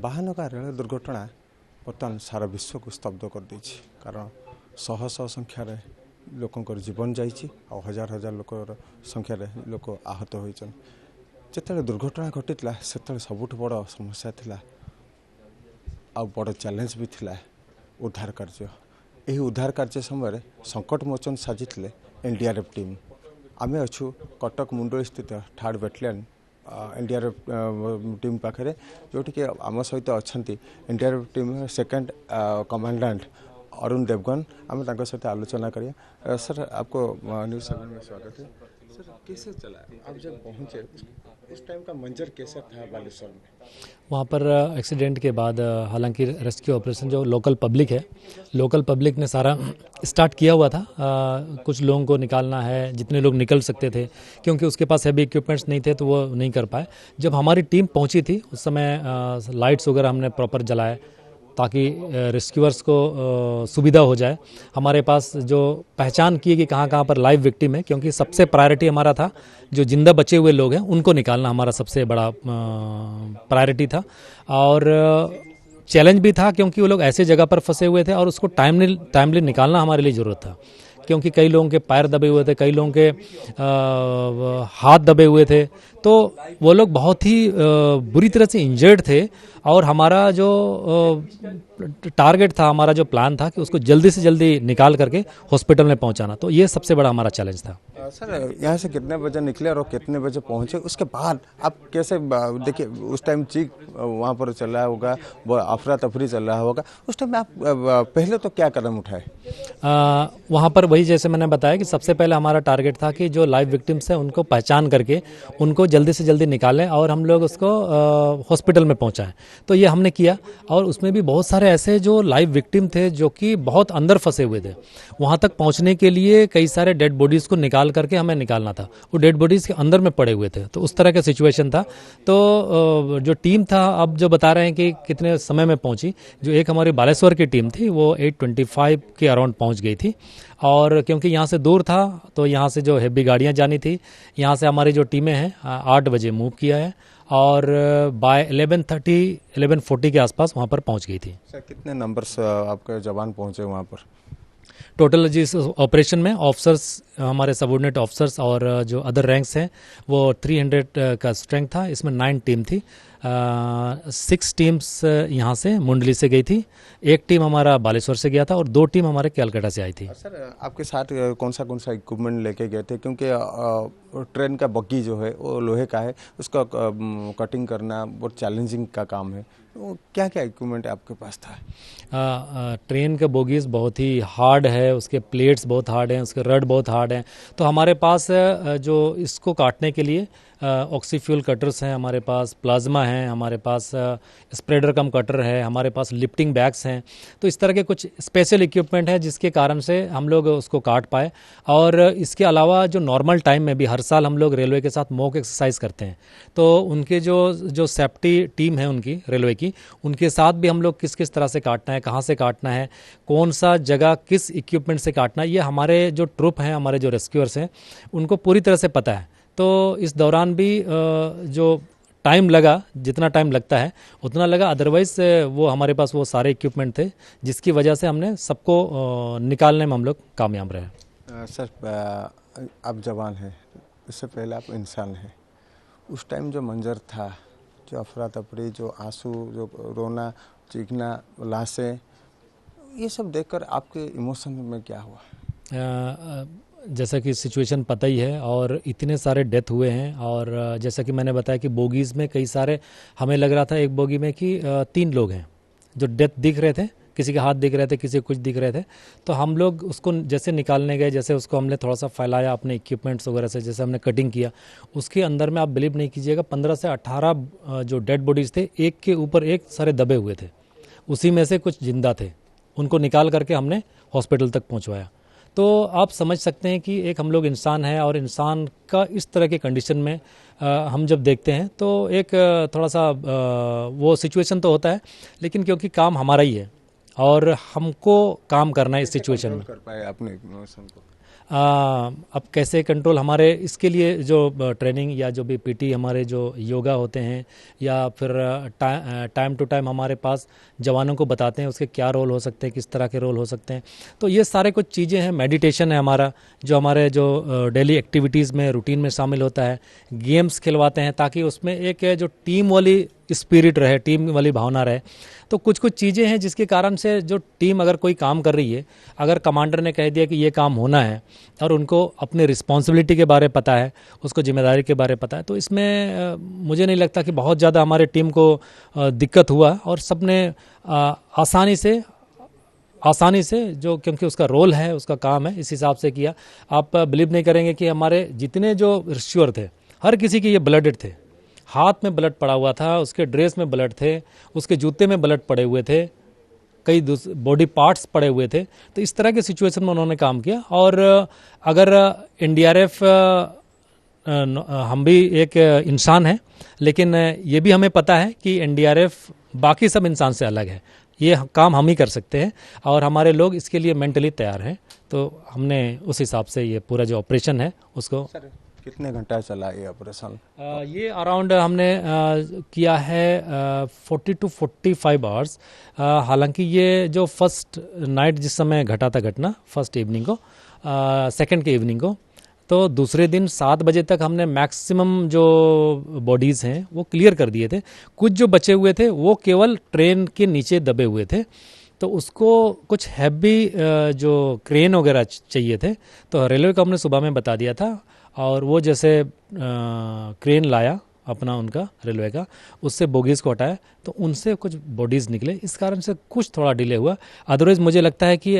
ବାହାନଗା ରେଳ ଦୁର୍ଘଟଣା ବର୍ତ୍ତମାନ ସାରା ବିଶ୍ୱକୁ ସ୍ତବ୍ଧ କରିଦେଇଛି। କାରଣ ଶହ ଶହ ସଂଖ୍ୟାରେ ଲୋକଙ୍କର ଜୀବନ ଯାଇଛି ଆଉ ହଜାର ହଜାର ଲୋକର ସଂଖ୍ୟାରେ ଲୋକ ଆହତ ହୋଇଛନ୍ତି। ଯେତେବେଳେ ଦୁର୍ଘଟଣା ଘଟିଥିଲା ସେତେବେଳେ ସବୁଠୁ ବଡ଼ ସମସ୍ୟା ଥିଲା ଆଉ ବଡ଼ ଚ୍ୟାଲେଞ୍ଜ ବି ଥିଲା ଉଦ୍ଧାର କାର୍ଯ୍ୟ। ଏହି ଉଦ୍ଧାର କାର୍ଯ୍ୟ ସମୟରେ ସଙ୍କଟ ମୋଚନ ସାଜିଥିଲେ ଏନଡିଆରଏଫ୍ ଟିମ୍। ଆମେ ଅଛୁ କଟକ ମୁଣ୍ଡଳି ସ୍ଥିତ 3rd ବେଟାଲିୟନ एनडीआरएफ टीम पाखे जोटिके आम सहित अच्छा NDRF team 2nd commandant Arun Devgan आम सहित आलोचना करिए। सर आपको न्यूज़ 7 में स्वागत है। सर कैसे चला आप जब पहुंचे उस टाइम का मंजर कैसा था बालेश्वर में? वहाँ पर एक्सीडेंट के बाद हालांकि रेस्क्यू ऑपरेशन जो लोकल पब्लिक ने सारा स्टार्ट किया हुआ था। कुछ लोगों को निकालना है, जितने लोग निकल सकते थे, क्योंकि उसके पास हैवी इक्विपमेंट्स नहीं थे तो वो नहीं कर पाए। जब हमारी टीम पहुंची थी उस समय लाइट्स वगैरह हमने प्रॉपर जलाए ताकि रेस्क्यूअर्स को सुविधा हो जाए। हमारे पास जो पहचान की कि कहाँ पर लाइव विक्टिम है, क्योंकि सबसे प्रायोरिटी हमारा था जो जिंदा बचे हुए लोग हैं उनको निकालना हमारा सबसे बड़ा प्रायोरिटी था। और चैलेंज भी था क्योंकि वो लोग ऐसे जगह पर फंसे हुए थे और उसको टाइमली निकालना हमारे लिए ज़रूरत था, क्योंकि कई लोगों के पैर दबे हुए थे, कई लोगों के हाथ दबे हुए थे, तो वो लोग बहुत ही बुरी तरह से इंजर्ड थे। और हमारा जो टारगेट था, हमारा जो प्लान था कि उसको जल्दी से जल्दी निकाल करके हॉस्पिटल में पहुंचाना, तो ये सबसे बड़ा हमारा चैलेंज था। सर यहाँ से कितने बजे निकले और कितने बजे पहुंचे? उसके बाद आप कैसे, देखिए उस टाइम चीख वहाँ पर चल रहा होगा, अफरा तफरी चल रहा होगा, उस टाइम आप पहले तो क्या कदम उठाए? वहाँ पर वही जैसे मैंने बताया कि सबसे पहले हमारा टारगेट था कि जो लाइव विक्टिम्स हैं उनको पहचान करके उनको जल्दी से जल्दी निकालें और हम लोग उसको हॉस्पिटल में पहुँचाएं। तो ये हमने किया और उसमें भी बहुत सारे ऐसे जो लाइव विक्टिम थे जो कि बहुत अंदर फंसे हुए थे। वहाँ तक पहुँचने के लिए कई सारे डेड बॉडीज़ को निकाल करके हमें निकालना था, वो डेड बॉडीज़ के अंदर में पड़े हुए थे, तो उस तरह का सिचुएशन था। तो जो टीम था, अब जो बता रहे हैं कि कितने समय में पहुँची, जो एक हमारी बालेश्वर की टीम थी वो 8:25 के अराउंड पहुँच गई थी। और क्योंकि यहाँ से दूर था तो यहाँ से जो हैवी गाड़ियाँ जानी थी, यहाँ से हमारी जो टीमें हैं 8 बजे मूव किया है और बाय 11:40 के आसपास वहाँ पर पहुँच गई थी। सर कितने नंबर्स आपके जवान पहुँचे वहाँ पर? टोटल जिस ऑपरेशन में ऑफिसर्स, हमारे सबऑर्डिनेट ऑफिसर्स और जो अदर रैंक्स हैं वो 300 का स्ट्रेंथ था। इसमें 9 टीम थी। 6 टीम्स यहाँ से मुंडली से गई थी, 1 टीम हमारा बालेश्वर से गया था और 2 टीम हमारे कैलकाटा से आई थी। सर आपके साथ कौन सा इक्विपमेंट लेके गए थे? क्योंकि ट्रेन का बग्गी जो है वो लोहे का है, उसका कटिंग करना बहुत चैलेंजिंग का काम है। तो क्या क्या इक्विपमेंट आपके पास था? ट्रेन का बोगीज बहुत ही हार्ड है, उसके प्लेट्स बहुत हार्ड हैं, उसके रड बहुत हार्ड हैं। तो हमारे पास जो इसको काटने के लिए ऑक्सीफ्यूल कटर्स हैं, हमारे पास प्लाज्मा हैं, हमारे पास स्प्रेडर कम कटर है, हमारे पास लिफ्टिंग बैग्स हैं। तो इस तरह के कुछ स्पेशल इक्विपमेंट है जिसके कारण से हम लोग उसको काट पाए। और इसके अलावा जो नॉर्मल टाइम में भी हर साल हम लोग रेलवे के साथ मॉक एक्सरसाइज करते हैं, तो उनके जो सेफ्टी टीम है उनकी रेलवे की, उनके साथ भी हम लोग किस किस तरह से काटना है, कहाँ से काटना है, कौन सा जगह किस इक्विपमेंट से काटना है, ये हमारे जो ट्रुप हैं, हमारे जो रेस्क्यूअर्स हैं, उनको पूरी तरह से पता है। तो इस दौरान भी जो टाइम लगा, जितना टाइम लगता है उतना लगा, अदरवाइज वो हमारे पास वो सारे इक्विपमेंट थे जिसकी वजह से हमने सबको निकालने में हम लोग कामयाब रहे। सर आप जवान हैं, इससे पहले आप इंसान हैं, उस टाइम जो मंजर था, जो अफरा तफरी, जो आंसू, जो रोना, चीखना, लाशें, ये सब देखकर आपके इमोशन में क्या हुआ? जैसा कि सिचुएशन पता ही है और इतने सारे डेथ हुए हैं। और जैसा कि मैंने बताया कि बोगीज़ में कई सारे, हमें लग रहा था एक बोगी में कि 3 लोग हैं जो डेथ दिख रहे थे, किसी के हाथ दिख रहे थे, किसी को कुछ दिख रहे थे। तो हम लोग उसको जैसे निकालने गए, जैसे उसको हमने थोड़ा सा फैलाया अपने इक्विपमेंट्स वगैरह से, जैसे हमने कटिंग किया, उसके अंदर में आप बिलीव नहीं कीजिएगा 15 से 18 जो डेड बॉडीज़ थे, एक के ऊपर एक सारे दबे हुए थे, उसी में से कुछ जिंदा थे, उनको निकाल करके हमने हॉस्पिटल तक पहुँचवाया। तो आप समझ सकते हैं कि एक हम लोग इंसान हैं और इंसान का इस तरह के कंडीशन में हम जब देखते हैं तो एक थोड़ा सा वो सिचुएशन तो होता है, लेकिन क्योंकि काम हमारा ही है और हमको काम करना है इस सिचुएशन में। कर पाए अपने इमोशन को? अब कैसे कंट्रोल हमारे इसके लिए जो ट्रेनिंग या जो भी पीटी हमारे जो योगा होते हैं या फिर टाइम टू टाइम हमारे पास जवानों को बताते हैं उसके क्या रोल हो सकते हैं, किस तरह के रोल हो सकते हैं। तो ये सारे कुछ चीज़ें हैं। मेडिटेशन है हमारा जो हमारे जो डेली एक्टिविटीज़ में रूटीन में शामिल होता है। गेम्स खिलवाते हैं ताकि उसमें एक जो टीम वाली स्पिरिट रहे, टीम वाली भावना रहे। तो कुछ कुछ चीज़ें हैं जिसके कारण से जो टीम अगर कोई काम कर रही है, अगर कमांडर ने कह दिया कि ये काम होना है और उनको अपने रिस्पॉन्सिबिलिटी के बारे पता है, उसको जिम्मेदारी के बारे पता है, तो इसमें मुझे नहीं लगता कि बहुत ज़्यादा हमारे टीम को दिक्कत हुआ और सबने आसानी से जो क्योंकि उसका रोल है, उसका काम है, इस हिसाब से किया। आप बिलीव नहीं करेंगे कि हमारे जितने जो रिश्योर थे हर किसी के ये ब्लडेड थे। हाथ में ब्लड पड़ा हुआ था, उसके ड्रेस में ब्लड थे, उसके जूते में ब्लड पड़े हुए थे, कई बॉडी पार्ट्स पड़े हुए थे। तो इस तरह के सिचुएशन में उन्होंने काम किया। और अगर एनडीआरएफ हम भी एक इंसान है, लेकिन ये भी हमें पता है कि एनडीआरएफ बाकी सब इंसान से अलग है। ये काम हम ही कर सकते हैं और हमारे लोग इसके लिए मेंटली तैयार हैं। तो हमने उस हिसाब से ये पूरा जो ऑपरेशन है उसको कितने घंटा चला ये ऑपरेशन? ये अराउंड हमने किया है 40 to 45 आवर्स। हालांकि ये जो फर्स्ट नाइट जिस समय घटा था घटना, फर्स्ट इवनिंग को, सेकंड के इवनिंग को, तो दूसरे दिन 7 बजे तक हमने मैक्सिमम जो बॉडीज़ हैं वो क्लियर कर दिए थे। कुछ जो बचे हुए थे वो केवल ट्रेन के नीचे दबे हुए थे, तो उसको कुछ हैवी जो क्रेन वगैरह चाहिए थे। तो रेलवे को हमने सुबह में बता दिया था और वो जैसे क्रेन लाया अपना उनका रेलवे का, उससे बोगीज़ को हटाया तो उनसे कुछ बॉडीज़ निकले। इस कारण से कुछ थोड़ा डिले हुआ। अदरवाइज़ मुझे लगता है कि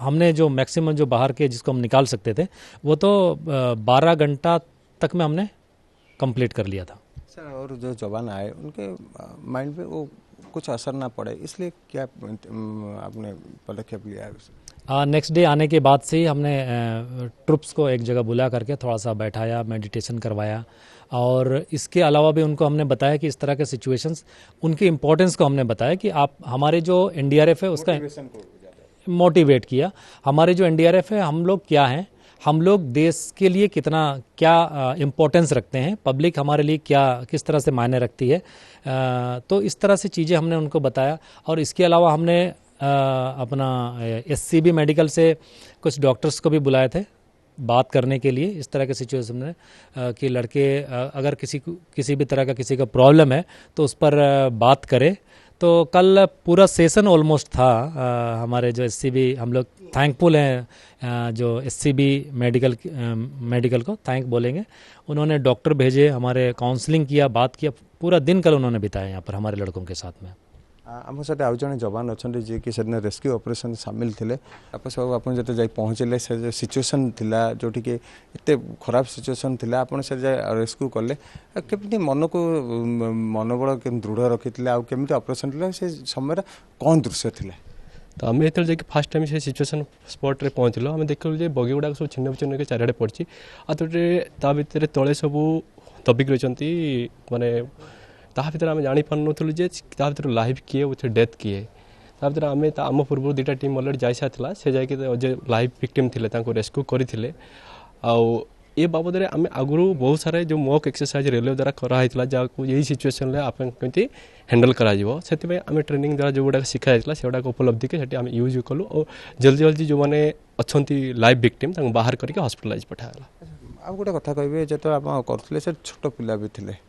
हमने जो मैक्सिमम जो बाहर के जिसको हम निकाल सकते थे वो तो 12 घंटा तक में हमने कंप्लीट कर लिया था। सर, और जो जवान आए उनके माइंड पे वो कुछ असर ना पड़े, इसलिए क्या आपने पदक्षेप लिया है? नेक्स्ट डे आने के बाद से ही हमने ट्रुप्स को एक जगह बुला करके थोड़ा सा बैठाया, मेडिटेशन करवाया और इसके अलावा भी उनको हमने बताया कि इस तरह के सिचुएशंस, उनकी इम्पोर्टेंस को हमने बताया कि आप हमारे जो एनडीआरएफ है उसका मोटिवेट किया। हमारे जो एनडीआरएफ है हम लोग क्या हैं, हम लोग देश के लिए कितना क्या इम्पोर्टेंस रखते हैं, पब्लिक हमारे लिए क्या किस तरह से मायने रखती है। तो इस तरह से चीज़ें हमने उनको बताया। और इसके अलावा हमने अपना एससीबी मेडिकल से कुछ डॉक्टर्स को भी बुलाए थे बात करने के लिए इस तरह के सिचुएशन में कि लड़के अगर किसी भी तरह का किसी का प्रॉब्लम है तो उस पर बात करें। तो कल पूरा सेशन ऑलमोस्ट था। हमारे जो एससीबी, हम लोग थैंकफुल हैं जो एससीबी मेडिकल को थैंक बोलेंगे। उन्होंने डॉक्टर भेजे, हमारे काउंसलिंग किया, बात किया, पूरा दिन कल उन्होंने बिताया यहाँ पर हमारे लड़कों के साथ में। आम साथ आउ जड़े जवान अच्छा जी कि सेदिन रेस्क्यू ऑपरेशन सामिल थे आपस बाबू आप जो पहुँचले से सिचुएसन थिला जोटि कि एत खराब सिचुएसन थिला आप से रेस्क्यू कले केमती मन को मनोबल के दृढ़ रखी आमती ऑपरेशन थिला से समय कौन दृश्य थिले? तो आम जो जाकि फास्ट टाइम से सिचुएसन स्पॉट रे पहुँचल आम देखल जे बगी गुड़ाक सब छिन्न छिन्न चारिड़े पड़ी आ भितर तले सब दबिक रही माने ता भर आम जापारूँ जे ता भर लाइव किए वो डेथ किए ता भर आम आम पूर्व 2टा टीम अलरेडी जाई सारा से जाकि लाइव विक्टिम थे रेस्क्यू करते ए बाबद आम आगु बहुत सारे जो मॉक एक्सरसाइज रेलवे द्वारा कराई जहाँ यही सिचुएसन आप कमी हैंडल कर आम ट्रेनिंग द्वारा जो गुड़ा शिखाई से गुड़ा उपलब्धि के आम यूज कलु और जल्दी जल्दी जो मैंने अच्छा लाइव विक्टिम बाहर करके हॉस्पिटलाइज पठागला। आ गोटे कथा कहे जो आप करते छोट पिला भी थे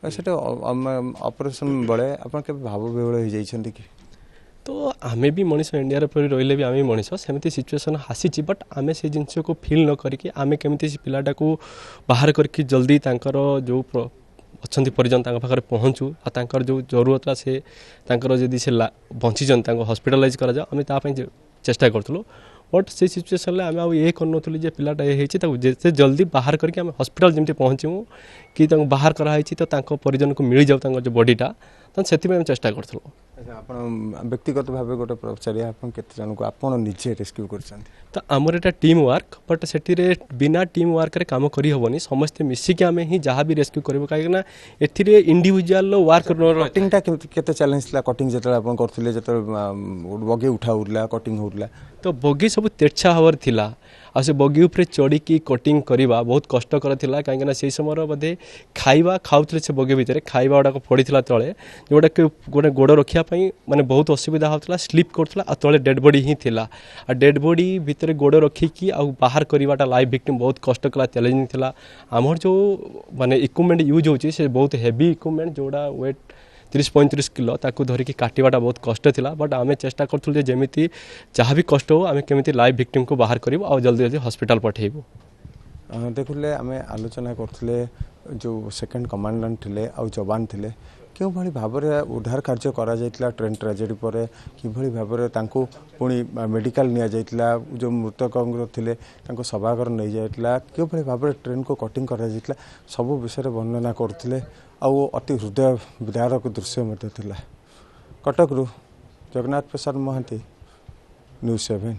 से ऑपरेशन बड़े आप भाव विहल हो जाइए कि? तो आमे भी मनीष इंडिया रही भी आम मनीष सेमती सिचुएसन आसी बट आमे से जिनस को फिल न करके आमे केमती पिलाटा को बाहर करके जल्दी जो अच्छा परिजन पाखे पहुँचू और जो जरूरत से जदि से बंचीन हॉस्पिटलाइज करा आम चेष्टा करूँ बट से सिचुएसन आम ये करूँ जे पिलाटा ये जिते जल्दी बाहर करके आम हॉस्पिटल जमी पहुँचू कि बाहर कराई तो परिजन को मिल जाऊ जो बॉडीटा से चेष्टा करूँ। अच्छा आप व्यक्तिगत भाव गोटे पचारे आप जन को आप निजे रेस्क्यू कर तो आमर एटा टीम वर्क बट से बिना टीम वर्क काम करहबनी समस्ते मिसिकी आम ही जहाँ भी रेस्क्यू कर कहीं इंडिविजुअल वर्क कटिंगटा केते चैलेंज था कटिंग जो आप करते जो बगे उठा उठला कटिंग होता तो बगी सब तेरछा हवर थिला आ से बगी उपरे चढ़ी कटिंग करवा बहुत कष्टकर थिला कहीं से समय बोधे खाइबा खाऊले से बगी भितर खाइबा गुड़ाक पड़ता तले जोटा गोटे गोड़ रखापी माने बहुत असुविधा होता स्लीप करता तले डेड बॉडी ही थिला आ डेड बॉडी भितर गोड़ रखिकी आ बाहर करवाटा लाइव विक्टिम बहुत कष्टकला चैलेंजिंग थिला आमर जो माने इक्विपमेंट यूज होची से बहुत हेवी इक्विपमेंट जोड़ा वेट 30-35 किलो ताकू धरिकी काटिबाटा बहुत कष्ट थिला बट आमे चेष्टा करथुल जेमिति जहाँ भी कष्ट हो आमे केमिति लाइव विक्टिम को बाहर करिवो आ जल्दी जल्दी हॉस्पिटल पठेइबो। देखुले आमे आलोचना करथुले जो सेकंड कमांडेंट थिले आ जवान थिले क्यों भली भाव में उद्धार कार्य करा जाइतला ट्रेन ट्रेजेडी पर किभली भाव में तांको पुणी मेडिकल निया जाइतला जो मृतक थिले तांको सभागर नहीं जाइतला क्यों भली भाव में ट्रेन को कटिंग करा जाइतला सब विषय वर्णना करथिले आ अति हृदय विदारक दृश्य मध्य थिला। कटक रु जगन्नाथ प्रसाद महांती, न्यूज़ 7।